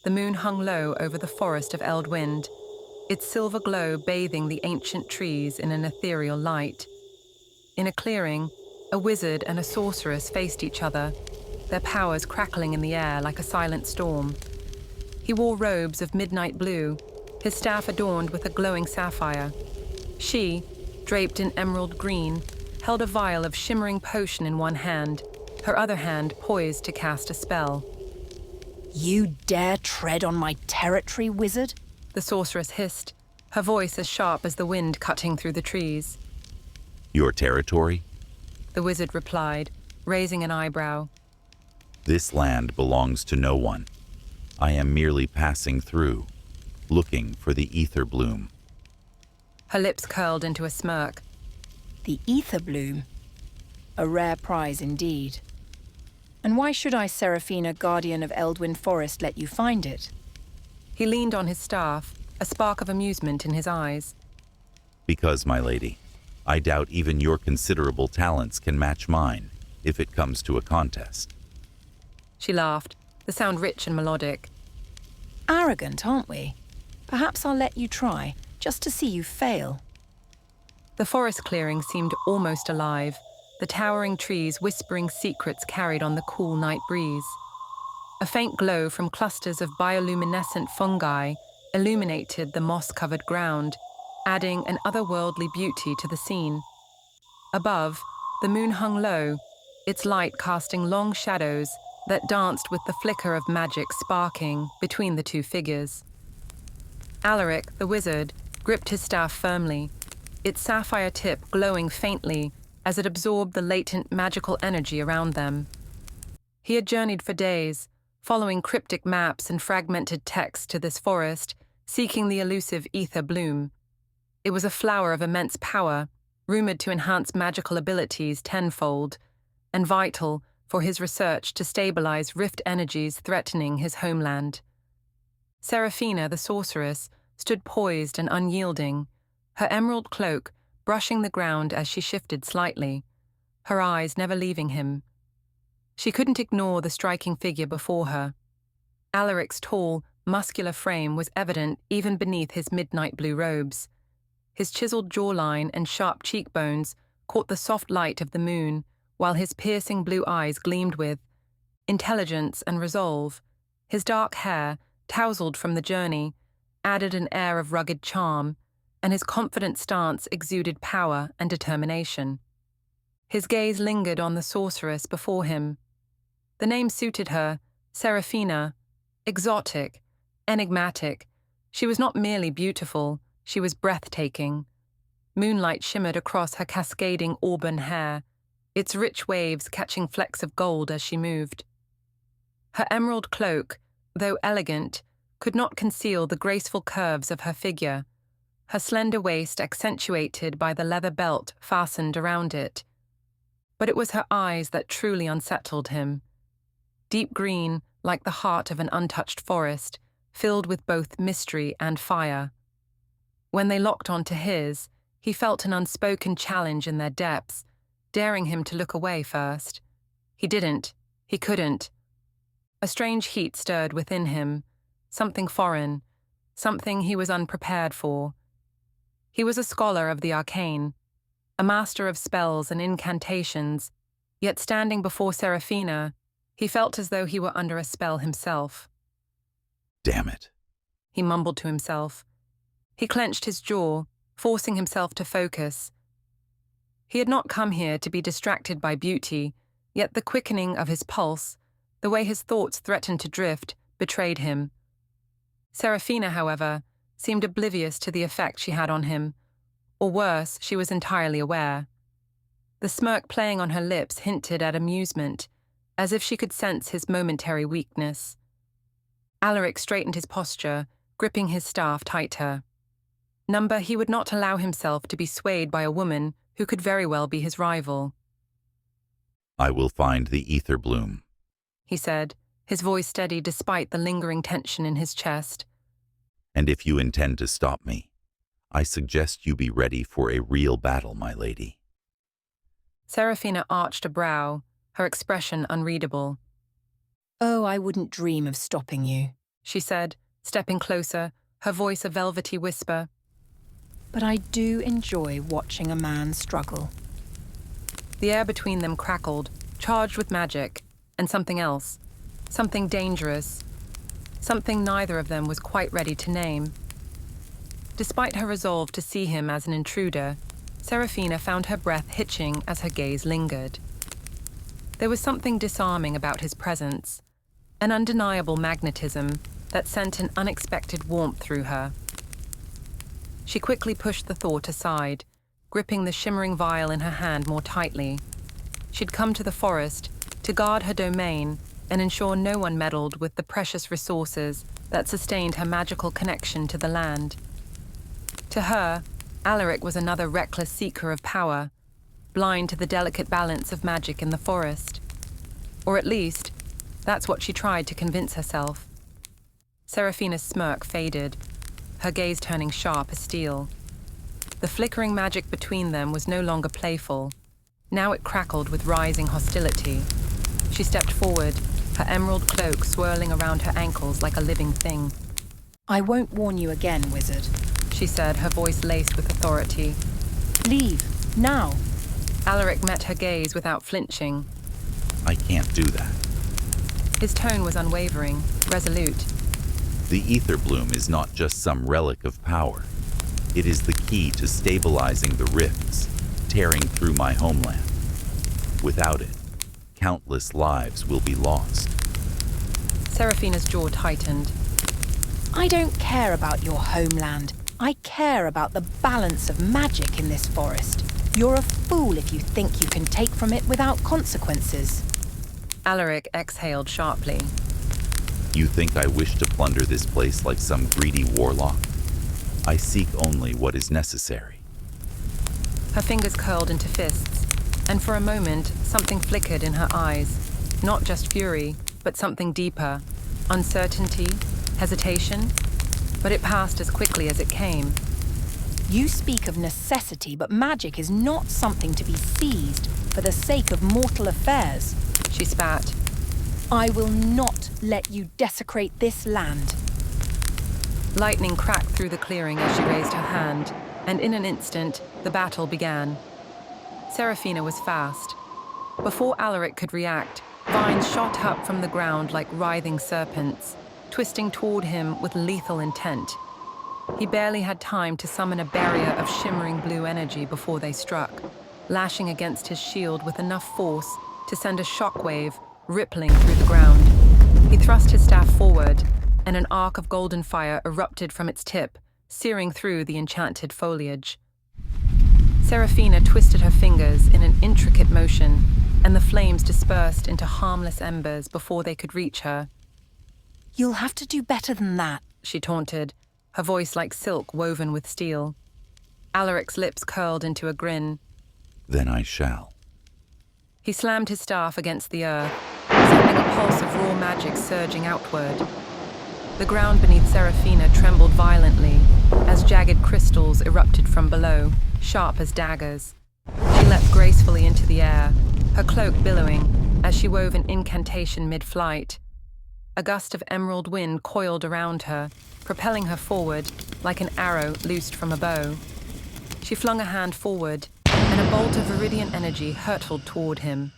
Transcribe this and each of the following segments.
the moon hung low over the forest of Eldwind, its silver glow bathing the ancient trees in an ethereal light. In a clearing, a wizard and a sorceress faced each other, their powers crackling in the air like a silent storm. He wore robes of midnight blue, his staff adorned with a glowing sapphire. She, draped in emerald green, held a vial of shimmering potion in one hand, her other hand poised to cast a spell. You dare tread on my territory, wizard? The sorceress hissed, her voice as sharp as the wind cutting through the trees. Your territory? The wizard replied, raising an eyebrow. This land belongs to no one. I am merely passing through, looking for the ether bloom. Her lips curled into a smirk. The ether bloom. A rare prize indeed. And why should I, Seraphina, guardian of Eldwind Forest, let you find it? He leaned on his staff, a spark of amusement in his eyes. Because, my lady, I doubt even your considerable talents can match mine, if it comes to a contest. She laughed, the sound rich and melodic. Arrogant, aren't we? Perhaps I'll let you try, just to see you fail. The forest clearing seemed almost alive, the towering trees whispering secrets carried on the cool night breeze. A faint glow from clusters of bioluminescent fungi illuminated the moss-covered ground, adding an otherworldly beauty to the scene. Above, the moon hung low, its light casting long shadows that danced with the flicker of magic sparking between the two figures. Alaric, the wizard, gripped his staff firmly, its sapphire tip glowing faintly as it absorbed the latent magical energy around them. He had journeyed for days, following cryptic maps and fragmented texts to this forest, seeking the elusive ether bloom. It was a flower of immense power, rumored to enhance magical abilities tenfold, and vital for his research to stabilize rift energies threatening his homeland. Seraphina, the sorceress, stood poised and unyielding, her emerald cloak brushing the ground as she shifted slightly, her eyes never leaving him. She couldn't ignore the striking figure before her. Alaric's tall, muscular frame was evident even beneath his midnight blue robes. His chiseled jawline and sharp cheekbones caught the soft light of the moon, while his piercing blue eyes gleamed with intelligence and resolve. His dark hair, tousled from the journey, added an air of rugged charm, and his confident stance exuded power and determination. His gaze lingered on the sorceress before him. The name suited her, Seraphina, exotic, enigmatic. She was not merely beautiful, she was breathtaking. Moonlight shimmered across her cascading auburn hair, its rich waves catching flecks of gold as she moved. Her emerald cloak, though elegant, could not conceal the graceful curves of her figure, her slender waist accentuated by the leather belt fastened around it. But it was her eyes that truly unsettled him. Deep green, like the heart of an untouched forest, filled with both mystery and fire. When they locked onto his, he felt an unspoken challenge in their depths, daring him to look away first. He didn't. He couldn't. A strange heat stirred within him, something foreign, something he was unprepared for. He was a scholar of the arcane, a master of spells and incantations, yet standing before Seraphina, he felt as though he were under a spell himself. Damn it, he mumbled to himself. He clenched his jaw, forcing himself to focus. He had not come here to be distracted by beauty, yet the quickening of his pulse, the way his thoughts threatened to drift, betrayed him. Seraphina, however, seemed oblivious to the effect she had on him, or worse, she was entirely aware. The smirk playing on her lips hinted at amusement, as if she could sense his momentary weakness. Alaric straightened his posture, gripping his staff tighter. Number, he would not allow himself to be swayed by a woman who could very well be his rival. I will find the ether bloom, he said, his voice steady despite the lingering tension in his chest. And if you intend to stop me, I suggest you be ready for a real battle, my lady. Seraphina arched a brow, her expression unreadable. Oh, I wouldn't dream of stopping you. she said, stepping closer, her voice a velvety whisper. But I do enjoy watching a man struggle. The air between them crackled, charged with magic, and something else. Something dangerous. Something neither of them was quite ready to name. Despite her resolve to see him as an intruder, Serafina found her breath hitching as her gaze lingered. There was something disarming about his presence, an undeniable magnetism that sent an unexpected warmth through her. She quickly pushed the thought aside, gripping the shimmering vial in her hand more tightly. She'd come to the forest to guard her domain and ensure no one meddled with the precious resources that sustained her magical connection to the land. To her, Alaric was another reckless seeker of power, blind to the delicate balance of magic in the forest. Or at least, that's what she tried to convince herself. Serafina's smirk faded, her gaze turning sharp as steel. The flickering magic between them was no longer playful. Now it crackled with rising hostility. She stepped forward, her emerald cloak swirling around her ankles like a living thing. I won't warn you again, wizard, she said, her voice laced with authority. Leave, now. Alaric met her gaze without flinching. I can't do that. His tone was unwavering, resolute. The ether bloom is not just some relic of power. It is the key to stabilizing the rifts, tearing through my homeland. Without it, countless lives will be lost. Serafina's jaw tightened. I don't care about your homeland. I care about the balance of magic in this forest. You're a fool if you think you can take from it without consequences. Alaric exhaled sharply. You think I wish to plunder this place like some greedy warlock? I seek only what is necessary. Her fingers curled into fists, and for a moment, something flickered in her eyes. Not just fury, but something deeper. Uncertainty, hesitation, but it passed as quickly as it came. You speak of necessity, but magic is not something to be seized for the sake of mortal affairs. She spat. I will not let you desecrate this land. Lightning cracked through the clearing as she raised her hand, and in an instant, the battle began. Serafina was fast. Before Alaric could react, vines shot up from the ground like writhing serpents, twisting toward him with lethal intent. He barely had time to summon a barrier of shimmering blue energy before they struck, lashing against his shield with enough force to send a shockwave rippling through the ground. He thrust his staff forward, and an arc of golden fire erupted from its tip, searing through the enchanted foliage. Serafina twisted her fingers in an intricate motion, and the flames dispersed into harmless embers before they could reach her. You'll have to do better than that, she taunted, her voice like silk woven with steel. Alaric's lips curled into a grin. Then I shall. He slammed his staff against the earth, sending a pulse of raw magic surging outward. The ground beneath Serafina trembled violently as jagged crystals erupted from below, sharp as daggers. She leapt gracefully into the air, her cloak billowing as she wove an incantation mid-flight. A gust of emerald wind coiled around her, propelling her forward like an arrow loosed from a bow. She flung a hand forward, and a bolt of viridian energy hurtled toward him.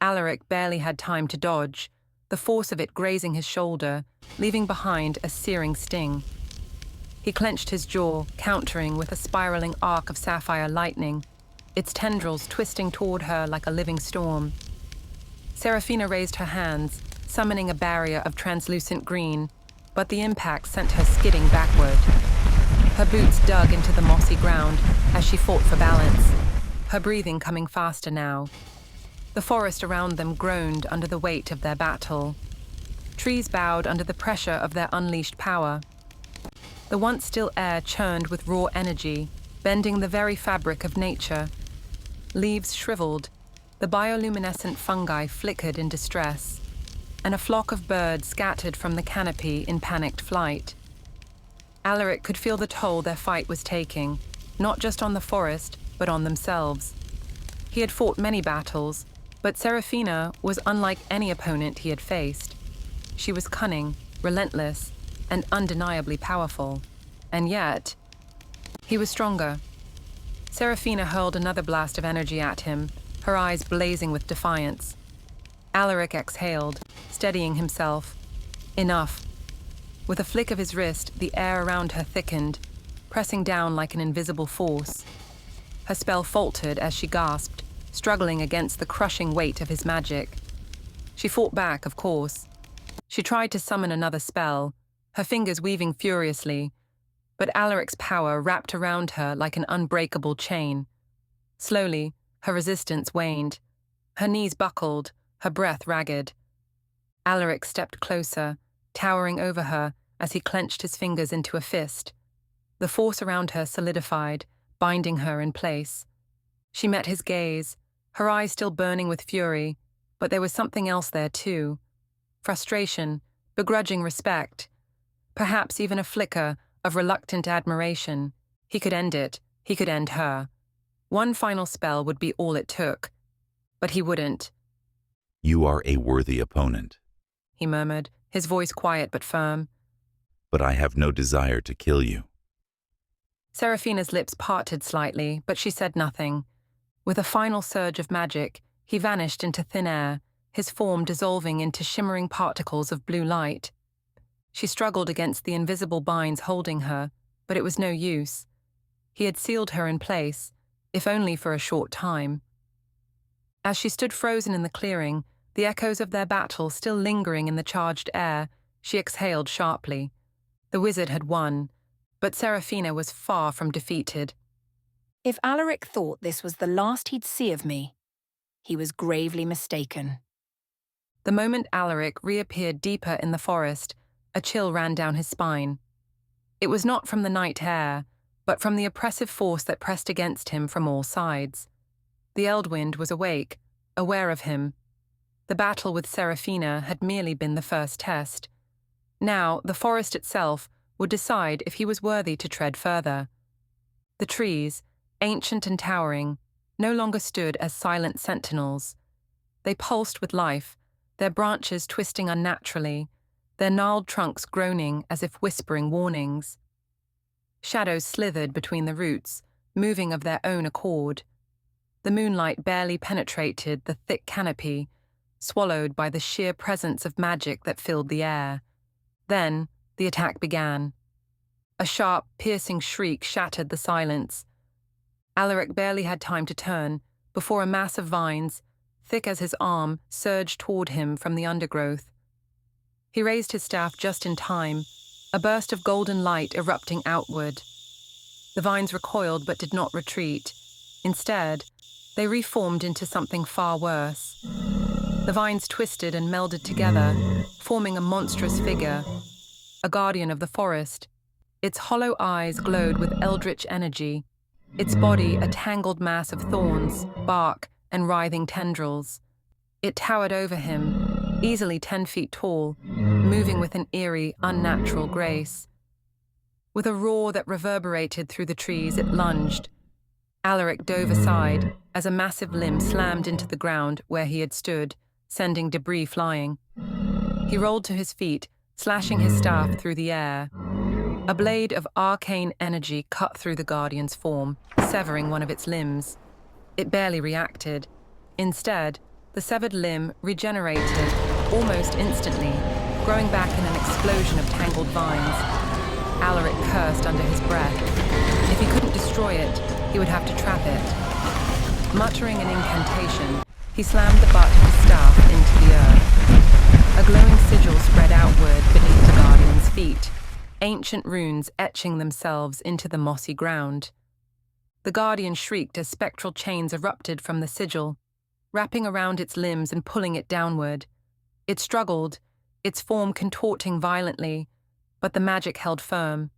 Alaric barely had time to dodge, the force of it grazing his shoulder, leaving behind a searing sting. He clenched his jaw, countering with a spiraling arc of sapphire lightning, its tendrils twisting toward her like a living storm. Serafina raised her hands, summoning a barrier of translucent green, but the impact sent her skidding backward. Her boots dug into the mossy ground as she fought for balance, her breathing coming faster now. The forest around them groaned under the weight of their battle. Trees bowed under the pressure of their unleashed power. The once still air churned with raw energy, bending the very fabric of nature. Leaves shriveled, the bioluminescent fungi flickered in distress, and a flock of birds scattered from the canopy in panicked flight. Alaric could feel the toll their fight was taking, not just on the forest, but on themselves. He had fought many battles, but Serafina was unlike any opponent he had faced. She was cunning, relentless, and undeniably powerful. And yet, he was stronger. Serafina hurled another blast of energy at him, her eyes blazing with defiance. Alaric exhaled, steadying himself. Enough. With a flick of his wrist, the air around her thickened, pressing down like an invisible force. Her spell faltered as she gasped, struggling against the crushing weight of his magic. She fought back, of course. She tried to summon another spell, her fingers weaving furiously, but Alaric's power wrapped around her like an unbreakable chain. Slowly, her resistance waned. Her knees buckled, her breath ragged. Alaric stepped closer, towering over her as he clenched his fingers into a fist. The force around her solidified, binding her in place. She met his gaze, her eyes still burning with fury, but there was something else there too. Frustration, begrudging respect, perhaps even a flicker of reluctant admiration. He could end it, he could end her. One final spell would be all it took, but he wouldn't. You are a worthy opponent, he murmured, his voice quiet but firm. But I have no desire to kill you. Serafina's lips parted slightly, but she said nothing. With a final surge of magic, he vanished into thin air, his form dissolving into shimmering particles of blue light. She struggled against the invisible binds holding her, but it was no use. He had sealed her in place, if only for a short time. As she stood frozen in the clearing, the echoes of their battle still lingering in the charged air, she exhaled sharply. The wizard had won, but Serafina was far from defeated. If Alaric thought this was the last he'd see of me, he was gravely mistaken. The moment Alaric reappeared deeper in the forest, a chill ran down his spine. It was not from the night air, but from the oppressive force that pressed against him from all sides. The Eldwind was awake, aware of him. The battle with Serafina had merely been the first test. Now, the forest itself would decide if he was worthy to tread further. The trees, ancient and towering, no longer stood as silent sentinels. They pulsed with life, their branches twisting unnaturally, their gnarled trunks groaning as if whispering warnings. Shadows slithered between the roots, moving of their own accord. The moonlight barely penetrated the thick canopy, swallowed by the sheer presence of magic that filled the air. Then, the attack began. A sharp, piercing shriek shattered the silence. Alaric barely had time to turn before a mass of vines, thick as his arm, surged toward him from the undergrowth. He raised his staff just in time, a burst of golden light erupting outward. The vines recoiled but did not retreat. Instead, they reformed into something far worse. The vines twisted and melded together, forming a monstrous figure, a guardian of the forest. Its hollow eyes glowed with eldritch energy, its body a tangled mass of thorns, bark, and writhing tendrils. It towered over him, easily 10 feet tall, moving with an eerie, unnatural grace. With a roar that reverberated through the trees, it lunged. Alaric dove aside as a massive limb slammed into the ground where he had stood, sending debris flying. He rolled to his feet, slashing his staff through the air. A blade of arcane energy cut through the guardian's form, severing one of its limbs. It barely reacted. Instead, the severed limb regenerated almost instantly, growing back in an explosion of tangled vines. Alaric cursed under his breath. If he couldn't destroy it, he would have to trap it. Muttering an incantation, he slammed the butt of his staff into the earth. A glowing sigil spread outward beneath the guardian's feet, ancient runes etching themselves into the mossy ground. The guardian shrieked as spectral chains erupted from the sigil, wrapping around its limbs and pulling it downward. It struggled, its form contorting violently, but the magic held firm.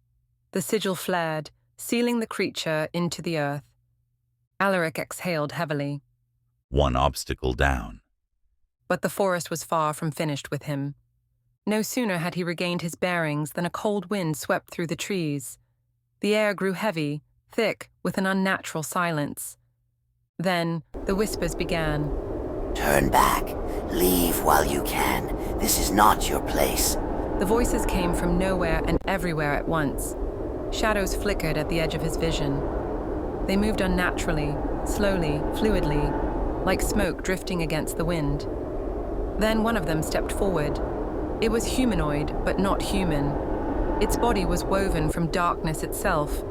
The sigil flared, sealing the creature into the earth. Alaric exhaled heavily. One obstacle down. But the forest was far from finished with him. No sooner had he regained his bearings than a cold wind swept through the trees. The air grew heavy, thick with an unnatural silence. Then the whispers began. Turn back. Leave while you can. This is not your place. The voices came from nowhere and everywhere at once. Shadows flickered at the edge of his vision. They moved unnaturally, slowly, fluidly, like smoke drifting against the wind. Then one of them stepped forward. It was humanoid, but not human. Its body was woven from darkness itself,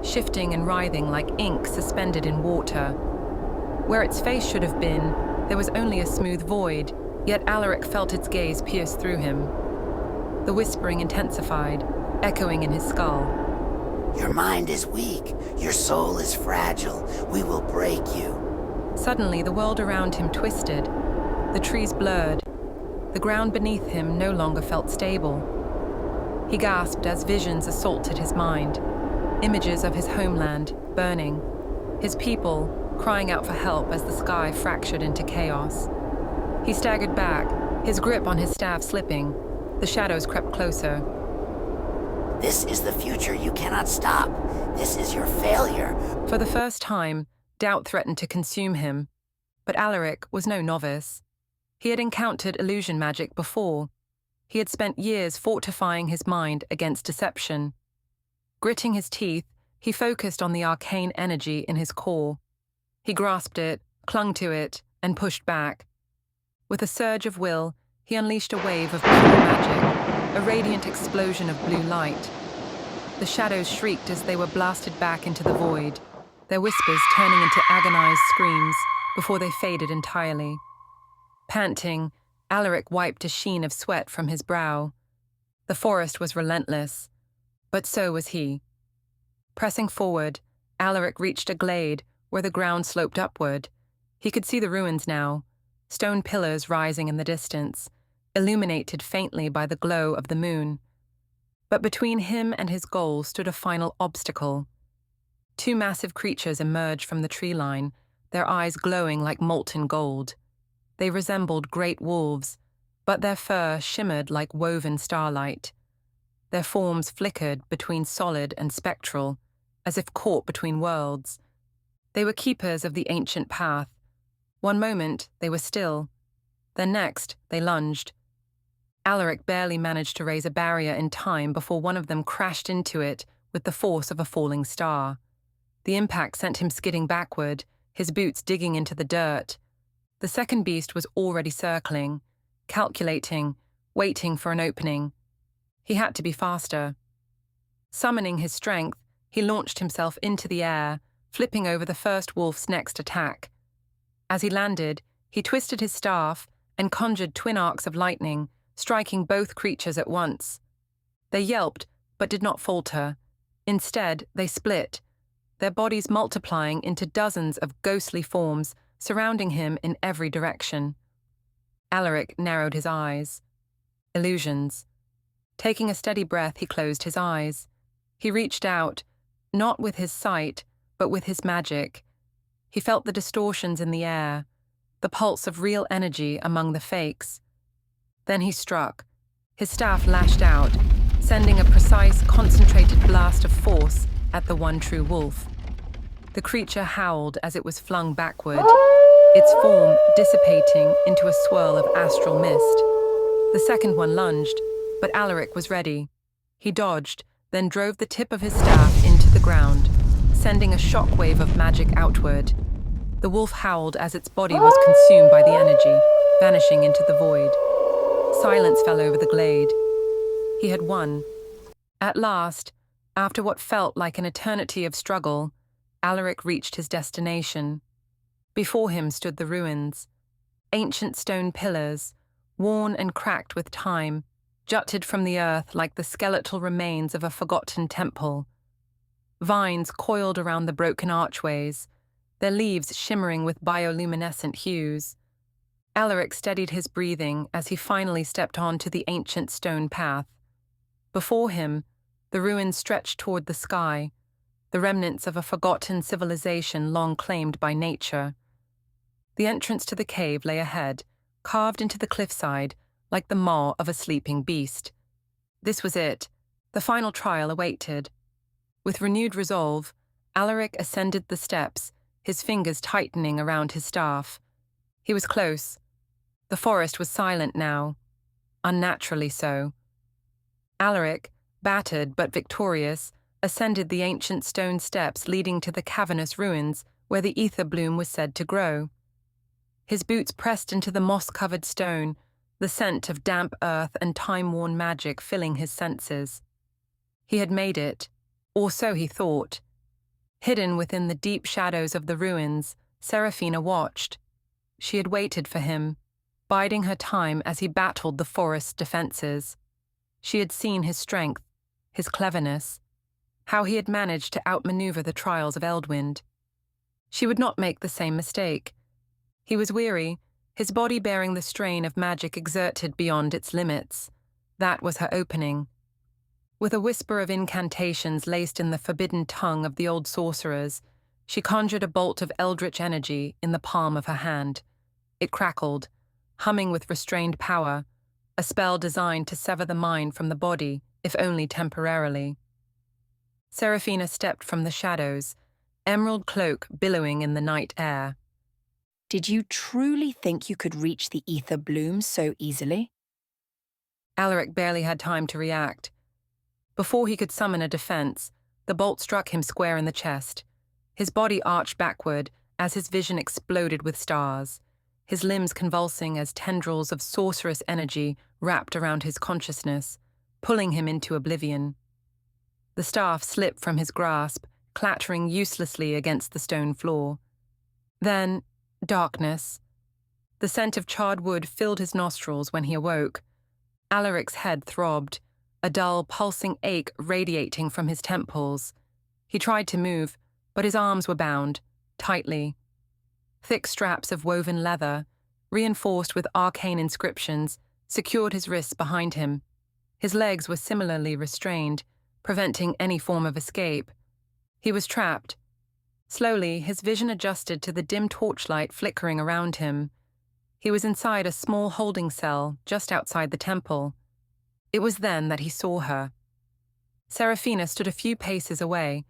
shifting and writhing like ink suspended in water. Where its face should have been, there was only a smooth void, yet Alaric felt its gaze pierce through him. The whispering intensified, echoing in his skull. Your mind is weak. Your soul is fragile. We will break you. Suddenly, the world around him twisted. The trees blurred. The ground beneath him no longer felt stable. He gasped as visions assaulted his mind. Images of his homeland, burning. His people, crying out for help as the sky fractured into chaos. He staggered back, his grip on his staff slipping. The shadows crept closer. This is the future you cannot stop. This is your failure. For the first time, doubt threatened to consume him. But Alaric was no novice. He had encountered illusion magic before. He had spent years fortifying his mind against deception. Gritting his teeth, he focused on the arcane energy in his core. He grasped it, clung to it, and pushed back. With a surge of will, he unleashed a wave of pure magic, a radiant explosion of blue light. The shadows shrieked as they were blasted back into the void, their whispers turning into agonized screams before they faded entirely. Panting, Alaric wiped a sheen of sweat from his brow. The forest was relentless, but so was he. Pressing forward, Alaric reached a glade where the ground sloped upward. He could see the ruins now, stone pillars rising in the distance, illuminated faintly by the glow of the moon. But between him and his goal stood a final obstacle. Two massive creatures emerged from the tree line, their eyes glowing like molten gold. They resembled great wolves, but their fur shimmered like woven starlight. Their forms flickered between solid and spectral, as if caught between worlds. They were keepers of the ancient path. One moment, they were still. The next, they lunged. Alaric barely managed to raise a barrier in time before one of them crashed into it with the force of a falling star. The impact sent him skidding backward, his boots digging into the dirt. The second beast was already circling, calculating, waiting for an opening. He had to be faster. Summoning his strength, he launched himself into the air, flipping over the first wolf's next attack. As he landed, he twisted his staff and conjured twin arcs of lightning, striking both creatures at once. They yelped, but did not falter. Instead, they split, their bodies multiplying into dozens of ghostly forms, surrounding him in every direction. Alaric narrowed his eyes. Illusions. Taking a steady breath, he closed his eyes. He reached out, not with his sight, but with his magic. He felt the distortions in the air, the pulse of real energy among the fakes. Then he struck. His staff lashed out, sending a precise, concentrated blast of force at the one true wolf. The creature howled as it was flung backward, its form dissipating into a swirl of astral mist. The second one lunged, but Alaric was ready. He dodged, then drove the tip of his staff into the ground, sending a shockwave of magic outward. The wolf howled as its body was consumed by the energy, vanishing into the void. Silence fell over the glade. He had won. At last, after what felt like an eternity of struggle, Alaric reached his destination. Before him stood the ruins. Ancient stone pillars, worn and cracked with time, jutted from the earth like the skeletal remains of a forgotten temple. Vines coiled around the broken archways, their leaves shimmering with bioluminescent hues. Alaric steadied his breathing as he finally stepped onto the ancient stone path. Before him, the ruins stretched toward the sky, the remnants of a forgotten civilization long claimed by nature. The entrance to the cave lay ahead, carved into the cliffside like the maw of a sleeping beast. This was it. The final trial awaited. With renewed resolve, Alaric ascended the steps, his fingers tightening around his staff. He was close. The forest was silent now, unnaturally so. Alaric, battered but victorious, ascended the ancient stone steps leading to the cavernous ruins where the ether bloom was said to grow. His boots pressed into the moss-covered stone, the scent of damp earth and time-worn magic filling his senses. He had made it, or so he thought. Hidden within the deep shadows of the ruins, Serafina watched. She had waited for him, biding her time as he battled the forest's defenses. She had seen his strength, his cleverness, how he had managed to outmaneuver the trials of Eldwind. She would not make the same mistake. He was weary, his body bearing the strain of magic exerted beyond its limits. That was her opening. With a whisper of incantations laced in the forbidden tongue of the old sorcerers, she conjured a bolt of eldritch energy in the palm of her hand. It crackled, humming with restrained power, a spell designed to sever the mind from the body, if only temporarily. Serafina stepped from the shadows, emerald cloak billowing in the night air. Did you truly think you could reach the ether bloom so easily? Alaric barely had time to react. Before he could summon a defense, the bolt struck him square in the chest. His body arched backward as his vision exploded with stars, his limbs convulsing as tendrils of sorceress energy wrapped around his consciousness, pulling him into oblivion. The staff slipped from his grasp, clattering uselessly against the stone floor. Then, darkness. The scent of charred wood filled his nostrils when he awoke. Alaric's head throbbed, a dull, pulsing ache radiating from his temples. He tried to move, but his arms were bound, tightly. Thick straps of woven leather, reinforced with arcane inscriptions, secured his wrists behind him. His legs were similarly restrained, preventing any form of escape. He was trapped. Slowly, his vision adjusted to the dim torchlight flickering around him. He was inside a small holding cell just outside the temple. It was then that he saw her. Serafina stood a few paces away,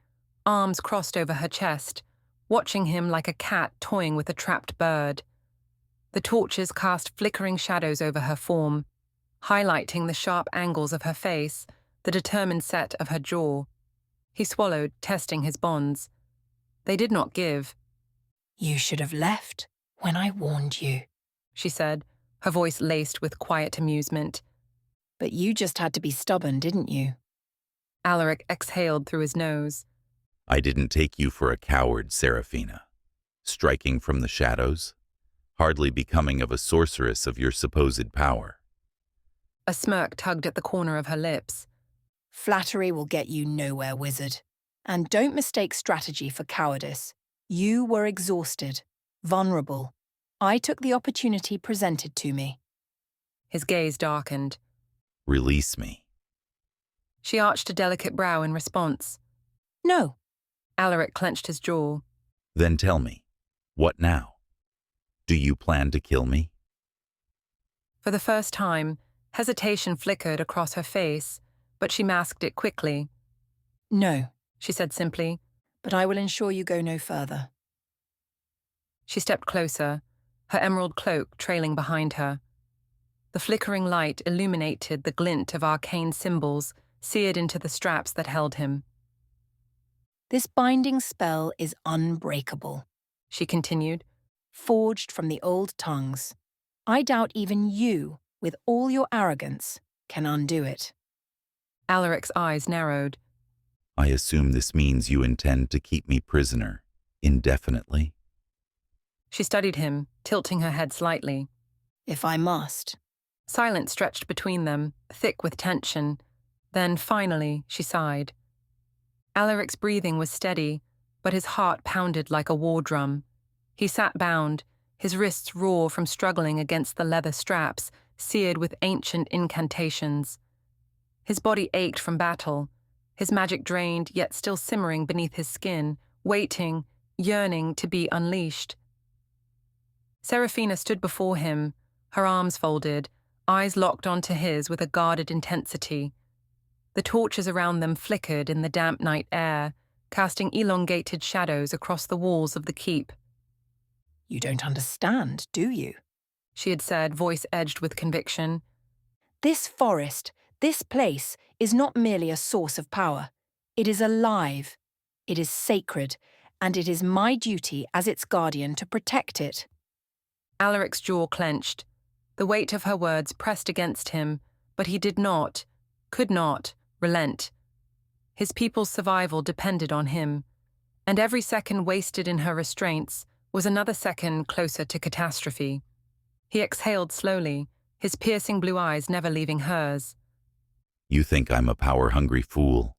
arms crossed over her chest, watching him like a cat toying with a trapped bird. The torches cast flickering shadows over her form, highlighting the sharp angles of her face, the determined set of her jaw. He swallowed, testing his bonds. They did not give. You should have left when I warned you, she said, her voice laced with quiet amusement. But you just had to be stubborn, didn't you? Alaric exhaled through his nose. I didn't take you for a coward, Serafina. Striking from the shadows, hardly becoming of a sorceress of your supposed power. A smirk tugged at the corner of her lips. Flattery will get you nowhere, wizard. And don't mistake strategy for cowardice. You were exhausted, vulnerable. I took the opportunity presented to me. His gaze darkened. Release me. She arched a delicate brow in response. No. Alaric clenched his jaw. Then tell me, what now? Do you plan to kill me? For the first time, hesitation flickered across her face, but she masked it quickly. No, she said simply. But I will ensure you go no further. She stepped closer, her emerald cloak trailing behind her. The flickering light illuminated the glint of arcane symbols seared into the straps that held him. This binding spell is unbreakable, she continued, forged from the old tongues. I doubt even you, with all your arrogance, can undo it. Alaric's eyes narrowed. I assume this means you intend to keep me prisoner, indefinitely? She studied him, tilting her head slightly. If I must. Silence stretched between them, thick with tension. Then, finally, she sighed. Alaric's breathing was steady, but his heart pounded like a war drum. He sat bound, his wrists raw from struggling against the leather straps, seared with ancient incantations. His body ached from battle, his magic drained yet still simmering beneath his skin, waiting, yearning to be unleashed. Serafina stood before him, her arms folded, eyes locked onto his with a guarded intensity. The torches around them flickered in the damp night air, casting elongated shadows across the walls of the keep. You don't understand, do you? She had said, voice edged with conviction. This forest, This place is not merely a source of power. It is alive, it is sacred, and it is my duty as its guardian to protect it. Alaric's jaw clenched. The weight of her words pressed against him, but he did not, could not, relent. His people's survival depended on him, and every second wasted in her restraints was another second closer to catastrophe. He exhaled slowly, his piercing blue eyes never leaving hers. You think I'm a power-hungry fool?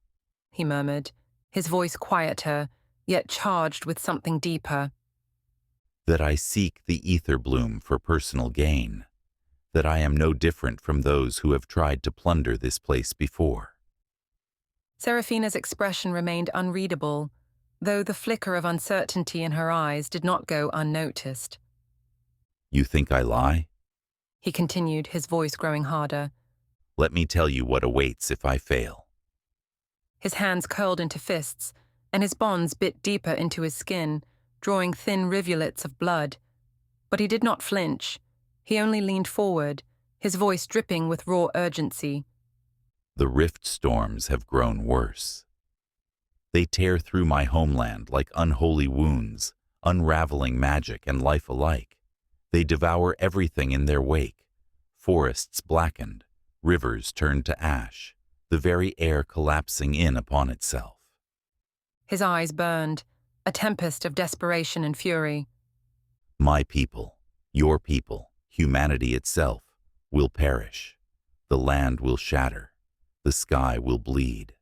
He murmured, his voice quieter, yet charged with something deeper. That I seek the ether bloom for personal gain, that I am no different from those who have tried to plunder this place before. Seraphina's expression remained unreadable, though the flicker of uncertainty in her eyes did not go unnoticed. You think I lie? He continued, his voice growing harder. Let me tell you what awaits if I fail. His hands curled into fists, and his bonds bit deeper into his skin, drawing thin rivulets of blood. But he did not flinch. He only leaned forward, his voice dripping with raw urgency. The rift storms have grown worse. They tear through my homeland like unholy wounds, unraveling magic and life alike. They devour everything in their wake. Forests blackened, rivers turned to ash, the very air collapsing in upon itself. His eyes burned, a tempest of desperation and fury. My people, your people, humanity itself, will perish. The land will shatter. The sky will bleed.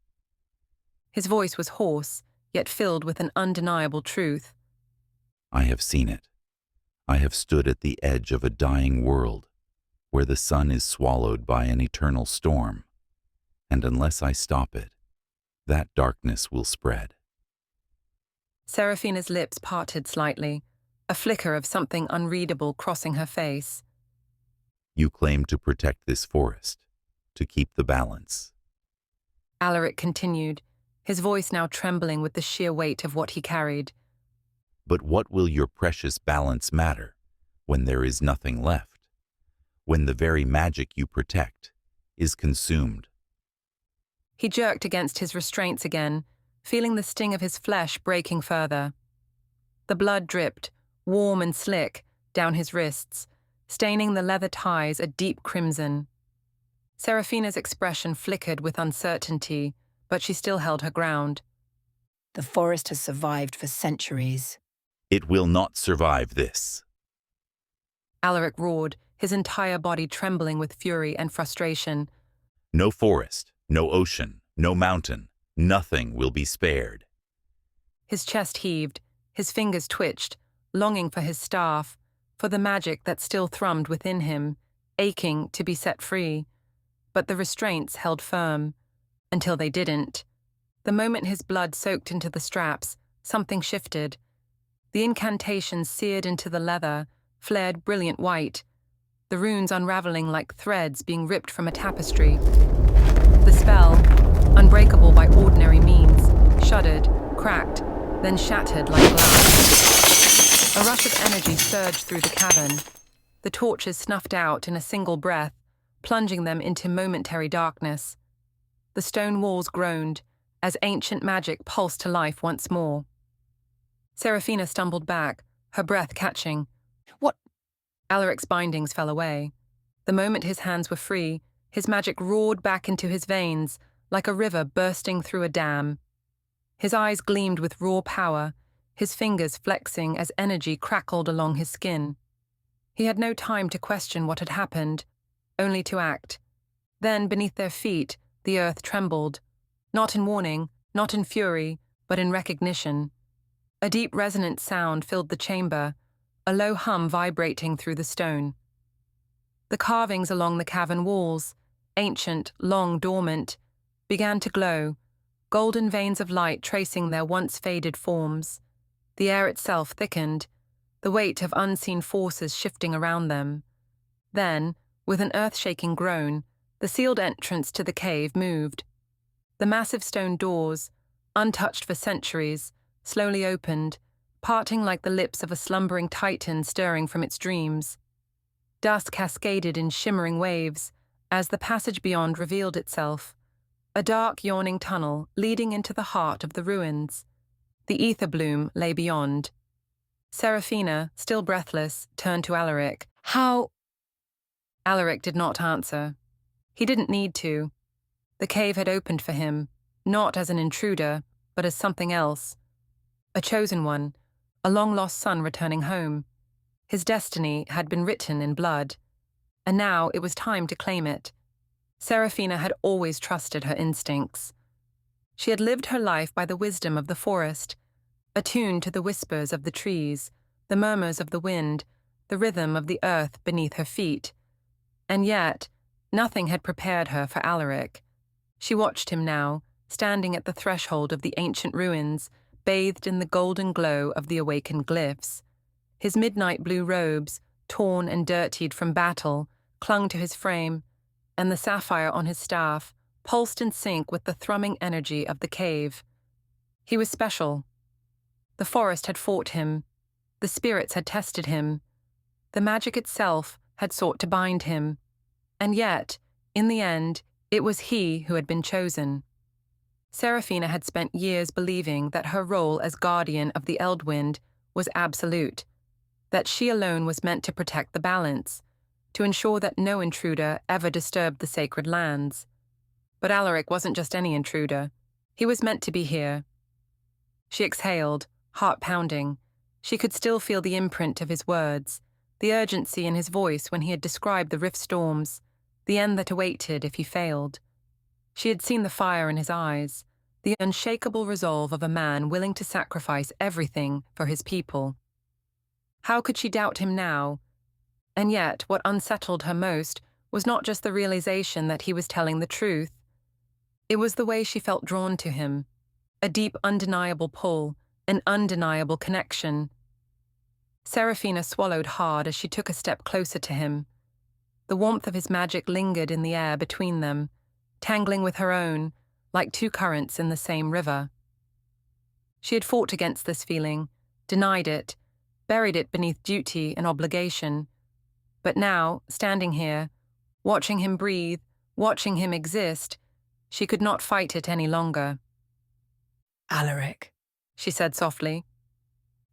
His voice was hoarse, yet filled with an undeniable truth. I have seen it. I have stood at the edge of a dying world, where the sun is swallowed by an eternal storm, and unless I stop it, that darkness will spread. Seraphina's lips parted slightly, a flicker of something unreadable crossing her face. You claim to protect this forest, to keep the balance. Alaric continued, his voice now trembling with the sheer weight of what he carried. But what will your precious balance matter when there is nothing left, when the very magic you protect is consumed? He jerked against his restraints again, feeling the sting of his flesh breaking further. The blood dripped, warm and slick, down his wrists, staining the leather ties a deep crimson. Seraphina's expression flickered with uncertainty, but she still held her ground. The forest has survived for centuries. It will not survive this. Alaric roared, his entire body trembling with fury and frustration. No forest, no ocean, no mountain, nothing will be spared. His chest heaved, his fingers twitched, longing for his staff, for the magic that still thrummed within him, aching to be set free. But the restraints held firm, until they didn't. The moment his blood soaked into the straps, something shifted. The incantation seared into the leather, flared brilliant white, the runes unraveling like threads being ripped from a tapestry. The spell, unbreakable by ordinary means, shuddered, cracked, then shattered like glass. A rush of energy surged through the cavern. The torches snuffed out in a single breath, plunging them into momentary darkness. The stone walls groaned, as ancient magic pulsed to life once more. Seraphina stumbled back, her breath catching. What? Alaric's bindings fell away. The moment his hands were free, his magic roared back into his veins, like a river bursting through a dam. His eyes gleamed with raw power, his fingers flexing as energy crackled along his skin. He had no time to question what had happened, only to act. Then, beneath their feet, the earth trembled, not in warning, not in fury, but in recognition. A deep resonant sound filled the chamber, a low hum vibrating through the stone. The carvings along the cavern walls, ancient, long dormant, began to glow, golden veins of light tracing their once faded forms. The air itself thickened, the weight of unseen forces shifting around them. Then, with an earth-shaking groan, the sealed entrance to the cave moved. The massive stone doors, untouched for centuries, slowly opened, parting like the lips of a slumbering titan stirring from its dreams. Dust cascaded in shimmering waves, as the passage beyond revealed itself, a dark, yawning tunnel leading into the heart of the ruins. The ether bloom lay beyond. Seraphina, still breathless, turned to Alaric. How? Alaric did not answer. He didn't need to. The cave had opened for him, not as an intruder, but as something else. A chosen one, a long-lost son returning home. His destiny had been written in blood, and now it was time to claim it. Seraphina had always trusted her instincts. She had lived her life by the wisdom of the forest, attuned to the whispers of the trees, the murmurs of the wind, the rhythm of the earth beneath her feet. And yet, nothing had prepared her for Alaric. She watched him now, standing at the threshold of the ancient ruins, bathed in the golden glow of the awakened glyphs. His midnight blue robes, torn and dirtied from battle, clung to his frame, and the sapphire on his staff pulsed in sync with the thrumming energy of the cave. He was special. The forest had fought him. The spirits had tested him. The magic itself had sought to bind him. And yet, in the end, it was he who had been chosen. Seraphina had spent years believing that her role as guardian of the Eldwind was absolute, that she alone was meant to protect the balance, to ensure that no intruder ever disturbed the sacred lands. But Alaric wasn't just any intruder. He was meant to be here. She exhaled, heart pounding. She could still feel the imprint of his words, the urgency in his voice when he had described the rift storms, the end that awaited if he failed. She had seen the fire in his eyes, the unshakable resolve of a man willing to sacrifice everything for his people. How could she doubt him now? And yet, what unsettled her most was not just the realization that he was telling the truth. It was the way she felt drawn to him, a deep, undeniable pull, an undeniable connection. Seraphina swallowed hard as she took a step closer to him. The warmth of his magic lingered in the air between them, tangling with her own, like two currents in the same river. She had fought against this feeling, denied it, buried it beneath duty and obligation. But now, standing here, watching him breathe, watching him exist, she could not fight it any longer. Alaric, she said softly.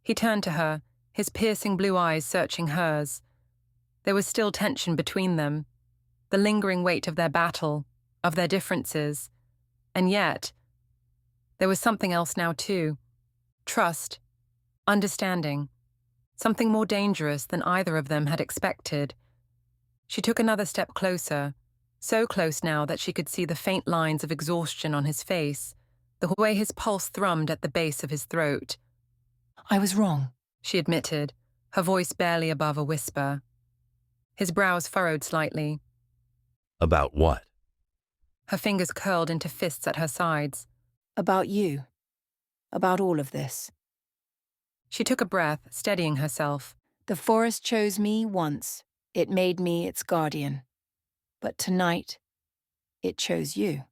He turned to her, his piercing blue eyes searching hers. There was still tension between them, the lingering weight of their battle, of their differences. And yet, there was something else now too. Trust, understanding, something more dangerous than either of them had expected. She took another step closer, so close now that she could see the faint lines of exhaustion on his face, the way his pulse thrummed at the base of his throat. I was wrong, she admitted, her voice barely above a whisper. His brows furrowed slightly. About what? Her fingers curled into fists at her sides. About you. About all of this. She took a breath, steadying herself. The forest chose me once. It made me its guardian. But tonight, it chose you.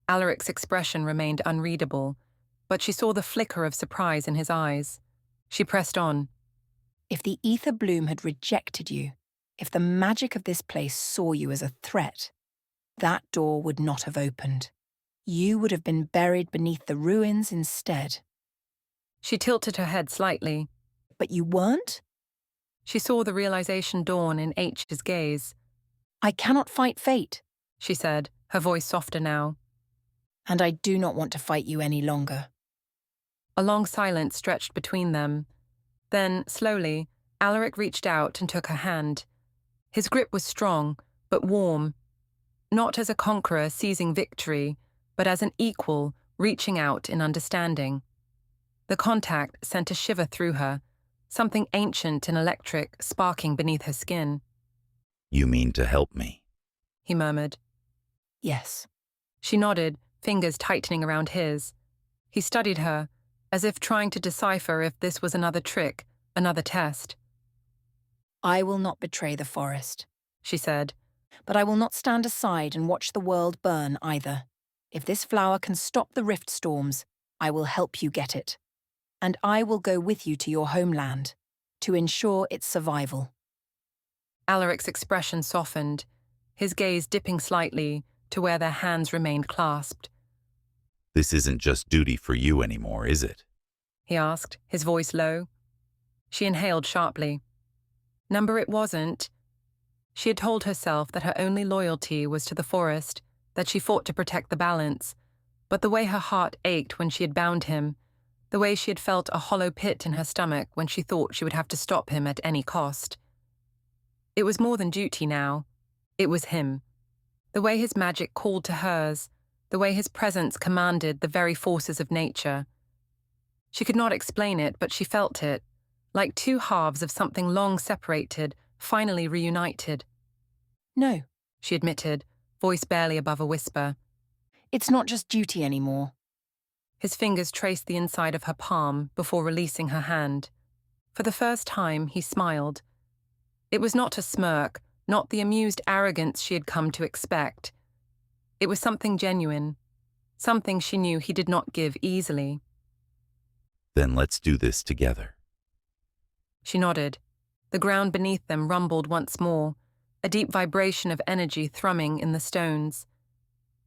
Alaric's expression remained unreadable, but she saw the flicker of surprise in his eyes. She pressed on. If the ether bloom had rejected you, if the magic of this place saw you as a threat, that door would not have opened. You would have been buried beneath the ruins instead. She tilted her head slightly. But you weren't? She saw the realization dawn in H's gaze. I cannot fight fate, she said, her voice softer now. And I do not want to fight you any longer. A long silence stretched between them. Then, slowly, Alaric reached out and took her hand. His grip was strong, but warm. Not as a conqueror seizing victory, but as an equal reaching out in understanding. The contact sent a shiver through her, something ancient and electric sparking beneath her skin. You mean to help me? He murmured. Yes. She nodded, fingers tightening around his. He studied her, as if trying to decipher if this was another trick, another test. I will not betray the forest, she said. But I will not stand aside and watch the world burn either. If this flower can stop the rift storms, I will help you get it. And I will go with you to your homeland, to ensure its survival. Alaric's expression softened. his gaze dipping slightly to where their hands remained clasped. This isn't just duty for you anymore, is it? He asked, his voice low. She inhaled sharply. Number it wasn't. She had told herself that her only loyalty was to the forest, that she fought to protect the balance, but the way her heart ached when she had bound him, the way she had felt a hollow pit in her stomach when she thought she would have to stop him at any cost. It was more than duty now. It was him. The way his magic called to hers, the way his presence commanded the very forces of nature. She could not explain it, but she felt it, like two halves of something long separated, finally reunited. No, She admitted, voice barely above a whisper. it's not just duty anymore. His fingers traced the inside of her palm before releasing her hand. For the first time, he smiled. It was not a smirk, not the amused arrogance she had come to expect. It was something genuine, something she knew he did not give easily. Then let's do this together. She nodded. The ground beneath them rumbled once more, a deep vibration of energy thrumming in the stones.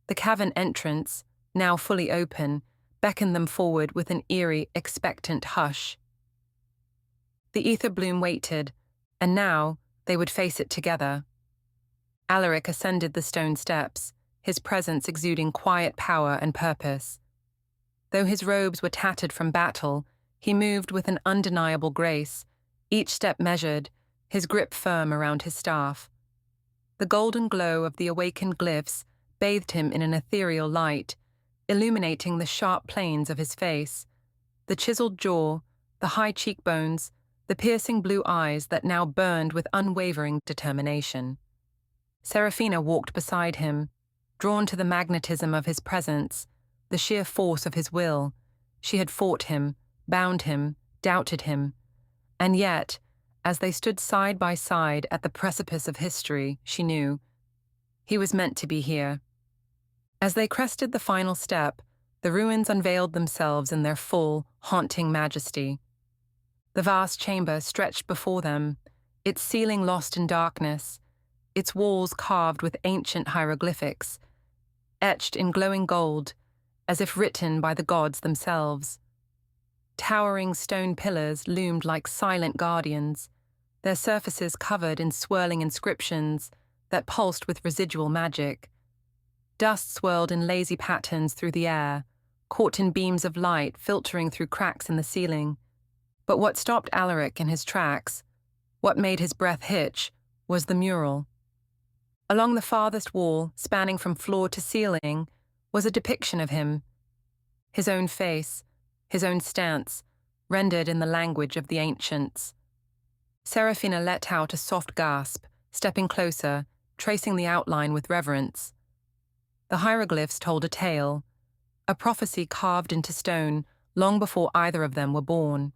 The cavern entrance, now fully open, beckoned them forward with an eerie, expectant hush. The ether bloom waited, and now they would face it together. Alaric ascended the stone steps, his presence exuding quiet power and purpose. Though his robes were tattered from battle, he moved with an undeniable grace, each step measured, his grip firm around his staff. The golden glow of the awakened glyphs bathed him in an ethereal light, illuminating the sharp planes of his face, the chiseled jaw, the high cheekbones, the piercing blue eyes that now burned with unwavering determination. Serafina walked beside him, drawn to the magnetism of his presence, the sheer force of his will. She had fought him, bound him, doubted him. And yet, as they stood side by side at the precipice of history, she knew he was meant to be here. As they crested the final step, the ruins unveiled themselves in their full, haunting majesty. The vast chamber stretched before them, its ceiling lost in darkness, its walls carved with ancient hieroglyphics, etched in glowing gold, as if written by the gods themselves. Towering stone pillars loomed like silent guardians, their surfaces covered in swirling inscriptions that pulsed with residual magic. Dust swirled in lazy patterns through the air, caught in beams of light filtering through cracks in the ceiling. But what stopped Alaric in his tracks, what made his breath hitch, was the mural. Along the farthest wall, spanning from floor to ceiling, was a depiction of him. His own face, his own stance, rendered in the language of the ancients. Serafina let out a soft gasp, stepping closer, tracing the outline with reverence. The hieroglyphs told a tale, a prophecy carved into stone long before either of them were born.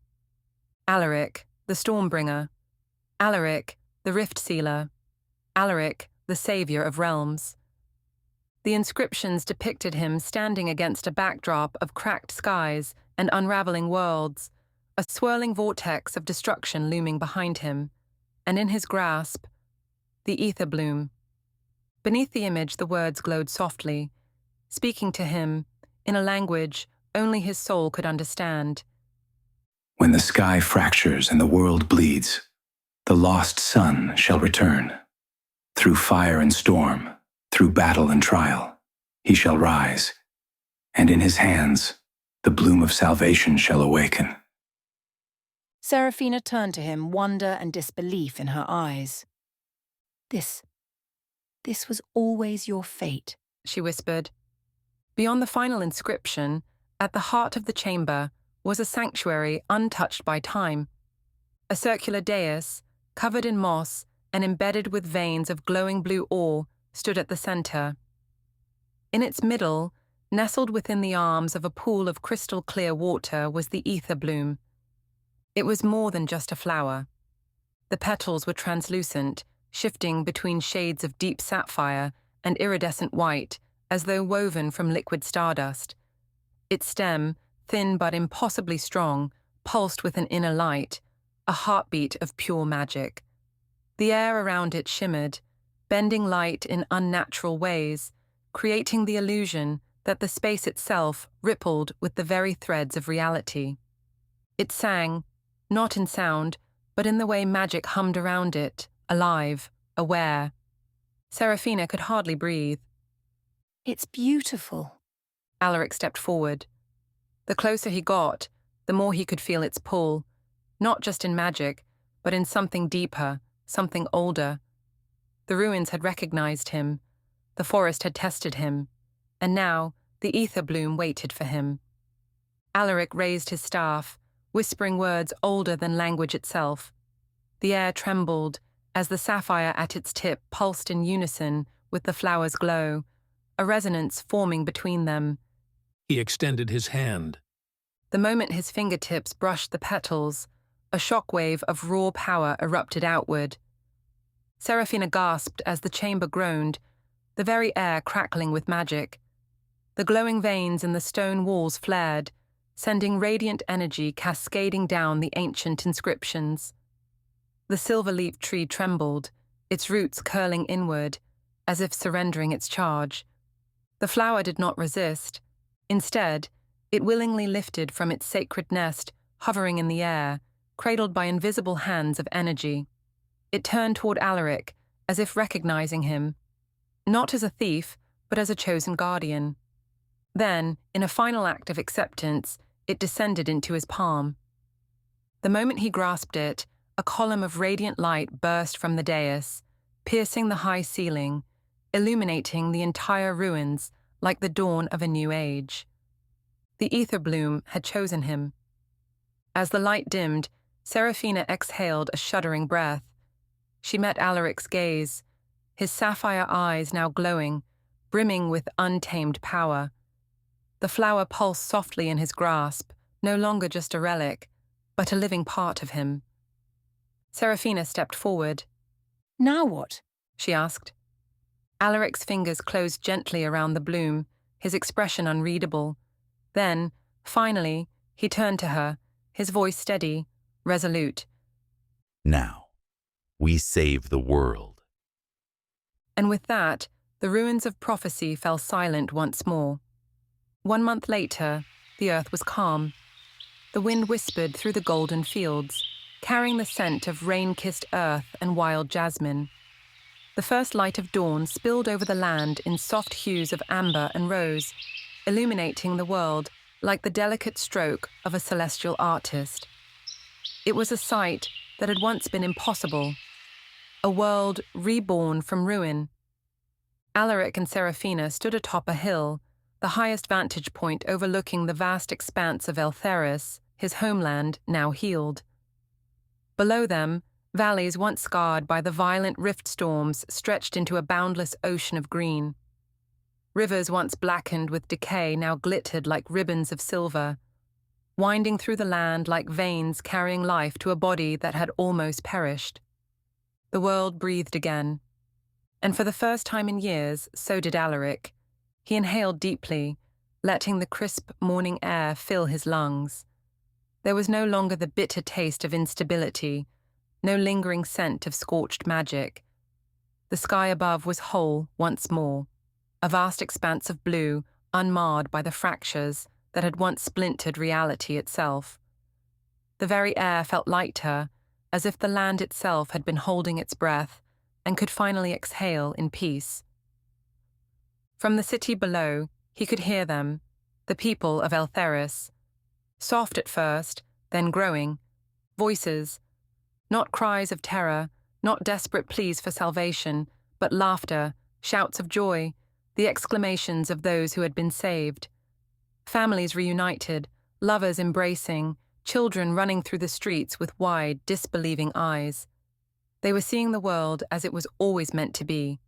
Alaric, the Stormbringer. Alaric, the Rift Sealer. Alaric, the Savior of Realms. The inscriptions depicted him standing against a backdrop of cracked skies and unraveling worlds, a swirling vortex of destruction looming behind him, and in his grasp, the ether bloom. Beneath the image, the words glowed softly, speaking to him in a language only his soul could understand. When the sky fractures and the world bleeds, the lost sun shall return. Through fire and storm, through battle and trial, he shall rise, and in his hands the bloom of salvation shall awaken. Serafina turned to him, wonder and disbelief in her eyes. This was always your fate, She whispered. Beyond the final inscription, at the heart of the chamber, was a sanctuary untouched by time. A circular dais, covered in moss and embedded with veins of glowing blue ore, stood at the center. In its middle, nestled within the arms of a pool of crystal-clear water, was the ether bloom. It was more than just a flower. The petals were translucent, shifting between shades of deep sapphire and iridescent white, as though woven from liquid stardust. Its stem, thin but impossibly strong, pulsed with an inner light, a heartbeat of pure magic. The air around it shimmered, bending light in unnatural ways, creating the illusion that the space itself rippled with the very threads of reality. It sang, not in sound, but in the way magic hummed around it, alive, aware. Serafina could hardly breathe. It's beautiful. Alaric stepped forward. The closer he got, the more he could feel its pull, not just in magic, but in something deeper, something older. The ruins had recognized him, the forest had tested him, and now the ether bloom waited for him. Alaric raised his staff, whispering words older than language itself. The air trembled as the sapphire at its tip pulsed in unison with the flower's glow, a resonance forming between them. He extended his hand. The moment his fingertips brushed the petals, a shockwave of raw power erupted outward. Serafina gasped as the chamber groaned, the very air crackling with magic. The glowing veins in the stone walls flared, sending radiant energy cascading down the ancient inscriptions. The silver-leaf tree trembled, its roots curling inward, as if surrendering its charge. The flower did not resist. Instead, it willingly lifted from its sacred nest, hovering in the air, cradled by invisible hands of energy. It turned toward Alaric, as if recognizing him, not as a thief, but as a chosen guardian. Then, in a final act of acceptance, it descended into his palm. The moment he grasped it, a column of radiant light burst from the dais, piercing the high ceiling, illuminating the entire ruins like the dawn of a new age. The ether bloom had chosen him. As the light dimmed, Serafina exhaled a shuddering breath. She met Alaric's gaze, his sapphire eyes now glowing, brimming with untamed power. The flower pulsed softly in his grasp, no longer just a relic, but a living part of him. Serafina stepped forward. Now what? She asked. Alaric's fingers closed gently around the bloom, his expression unreadable. Then, finally, he turned to her, his voice steady, resolute. Now, we save the world. And with that, the ruins of prophecy fell silent once more. 1 month later, the earth was calm. The wind whispered through the golden fields, carrying the scent of rain-kissed earth and wild jasmine. The first light of dawn spilled over the land in soft hues of amber and rose, illuminating the world like the delicate stroke of a celestial artist. It was a sight that had once been impossible, a world reborn from ruin. Alaric and Serafina stood atop a hill, the highest vantage point overlooking the vast expanse of Sorceress, his homeland now healed. Below them, valleys once scarred by the violent rift storms stretched into a boundless ocean of green. Rivers once blackened with decay now glittered like ribbons of silver, winding through the land like veins carrying life to a body that had almost perished. The world breathed again. And for the first time in years, so did Alaric. He inhaled deeply, letting the crisp morning air fill his lungs. There was no longer the bitter taste of instability, no lingering scent of scorched magic. The sky above was whole once more, a vast expanse of blue, unmarred by the fractures that had once splintered reality itself. The very air felt lighter, as if the land itself had been holding its breath and could finally exhale in peace. From the city below, he could hear them, the people of Sorceress. Soft at first, then growing, voices, not cries of terror, not desperate pleas for salvation, but laughter, shouts of joy, the exclamations of those who had been saved. Families reunited, lovers embracing, children running through the streets with wide, disbelieving eyes. They were seeing the world as it was always meant to be,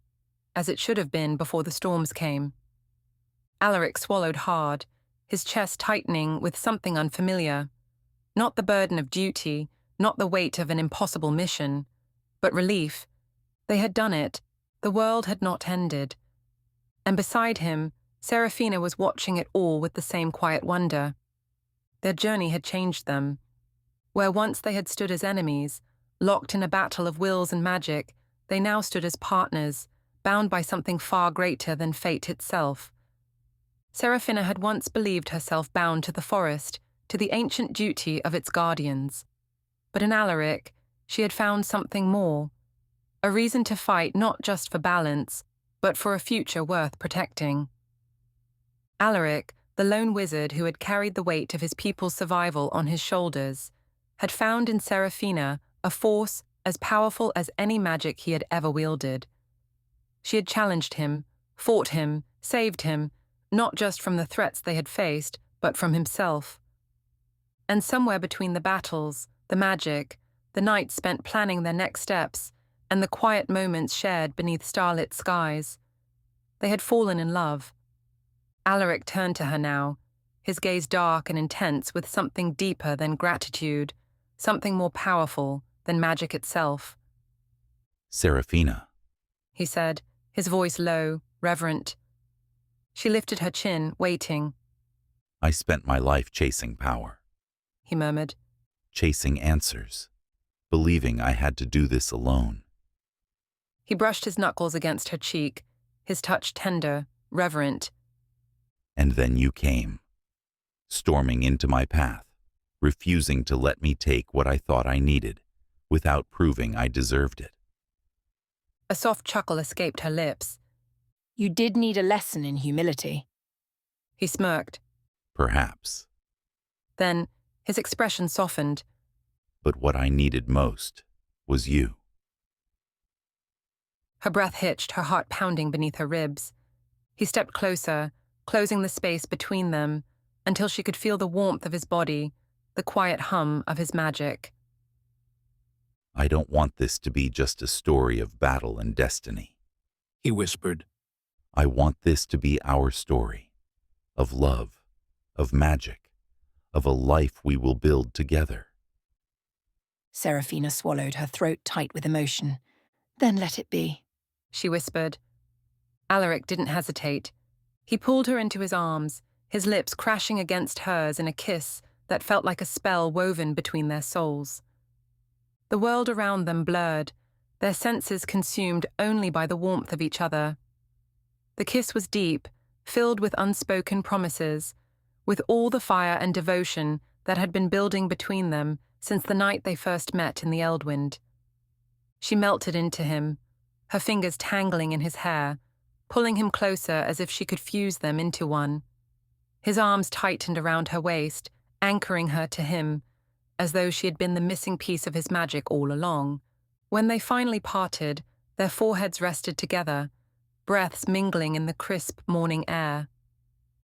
as it should have been before the storms came. Alaric swallowed hard, his chest tightening with something unfamiliar. Not the burden of duty, not the weight of an impossible mission, but relief. They had done it. The world had not ended. And beside him, Serafina was watching it all with the same quiet wonder. Their journey had changed them. Where once they had stood as enemies, locked in a battle of wills and magic, they now stood as partners, bound by something far greater than fate itself. Seraphina had once believed herself bound to the forest, to the ancient duty of its guardians. But in Alaric, she had found something more, a reason to fight not just for balance, but for a future worth protecting. Alaric, the lone wizard who had carried the weight of his people's survival on his shoulders, had found in Seraphina a force as powerful as any magic he had ever wielded. She had challenged him, fought him, saved him, not just from the threats they had faced, but from himself. And somewhere between the battles, the magic, the nights spent planning their next steps, and the quiet moments shared beneath starlit skies, they had fallen in love. Alaric turned to her now, his gaze dark and intense with something deeper than gratitude, something more powerful than magic itself. Seraphina, He said, his voice low, reverent. She lifted her chin, waiting. I spent my life chasing power, He murmured. chasing answers, believing I had to do this alone. He brushed his knuckles against her cheek, his touch tender, reverent. And then you came, storming into my path, refusing to let me take what I thought I needed, without proving I deserved it. A soft chuckle escaped her lips. You did need a lesson in humility. He smirked. Perhaps. Then, his expression softened. But what I needed most was you. Her breath hitched, her heart pounding beneath her ribs. He stepped closer, closing the space between them, until she could feel the warmth of his body, the quiet hum of his magic. I don't want this to be just a story of battle and destiny. He whispered. I want this to be our story, of love, of magic, of a life we will build together. Seraphina swallowed, her throat tight with emotion. Then let it be. She whispered. Alaric didn't hesitate. He pulled her into his arms, his lips crashing against hers in a kiss that felt like a spell woven between their souls. The world around them blurred, their senses consumed only by the warmth of each other. The kiss was deep, filled with unspoken promises, with all the fire and devotion that had been building between them since the night they first met in the Eldwind. She melted into him, her fingers tangling in his hair, pulling him closer as if she could fuse them into one. His arms tightened around her waist, anchoring her to him, as though she had been the missing piece of his magic all along. When they finally parted, their foreheads rested together, breaths mingling in the crisp morning air.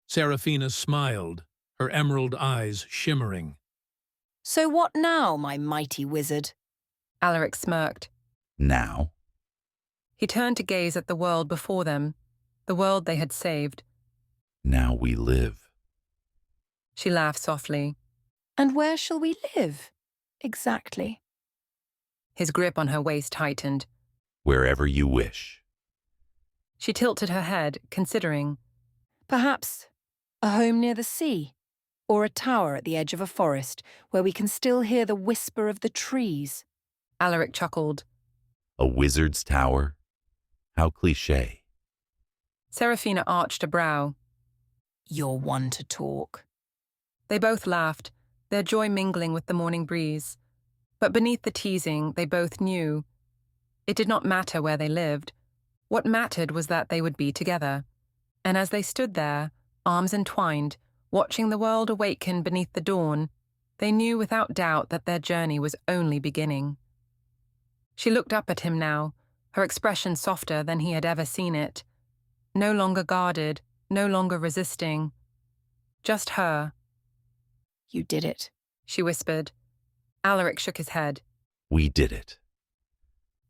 Seraphina smiled, her emerald eyes shimmering. So what now, my mighty wizard? Alaric smirked. Now, He turned to gaze at the world before them, the world they had saved. now we live. She laughed softly. And where shall we live? Exactly. His grip on her waist tightened. Wherever you wish. She tilted her head, considering. Perhaps a home near the sea, or a tower at the edge of a forest where we can still hear the whisper of the trees. Alaric chuckled. A wizard's tower? How cliché. Seraphina arched a brow. You're one to talk. They both laughed, their joy mingling with the morning breeze. But beneath the teasing, they both knew. It did not matter where they lived. What mattered was that they would be together. And as they stood there, arms entwined, watching the world awaken beneath the dawn, they knew without doubt that their journey was only beginning. She looked up at him now, her expression softer than he had ever seen it. No longer guarded, no longer resisting. Just her. You did it. She whispered. Alaric shook his head. We did it.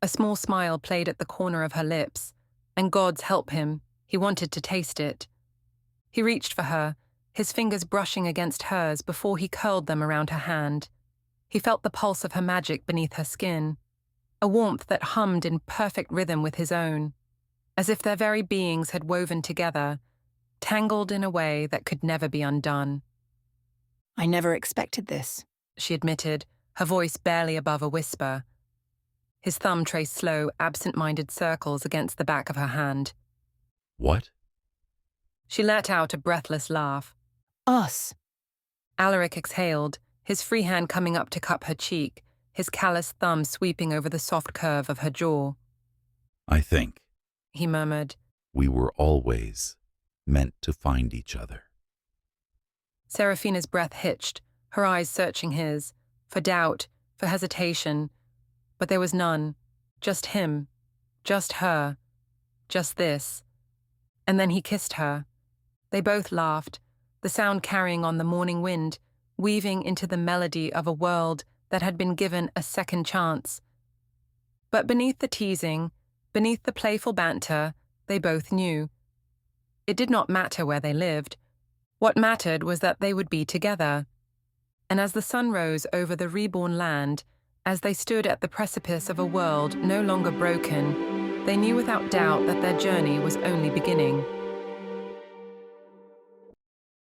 A small smile played at the corner of her lips, and gods help him, he wanted to taste it. He reached for her, his fingers brushing against hers before he curled them around her hand. He felt the pulse of her magic beneath her skin, a warmth that hummed in perfect rhythm with his own, as if their very beings had woven together, tangled in a way that could never be undone. I never expected this. She admitted, her voice barely above a whisper. His thumb traced slow, absent-minded circles against the back of her hand. What? She let out a breathless laugh. Us. Alaric exhaled, his free hand coming up to cup her cheek, his callous thumb sweeping over the soft curve of her jaw. I think, He murmured. we were always meant to find each other. Seraphina's breath hitched, her eyes searching his, for doubt, for hesitation. But there was none. Just him. Just her. Just this. And then he kissed her. They both laughed, the sound carrying on the morning wind, weaving into the melody of a world that had been given a second chance. But beneath the teasing, beneath the playful banter, they both knew. It did not matter where they lived. What mattered was that they would be together. And as the sun rose over the reborn land, as they stood at the precipice of a world no longer broken, they knew without doubt that their journey was only beginning.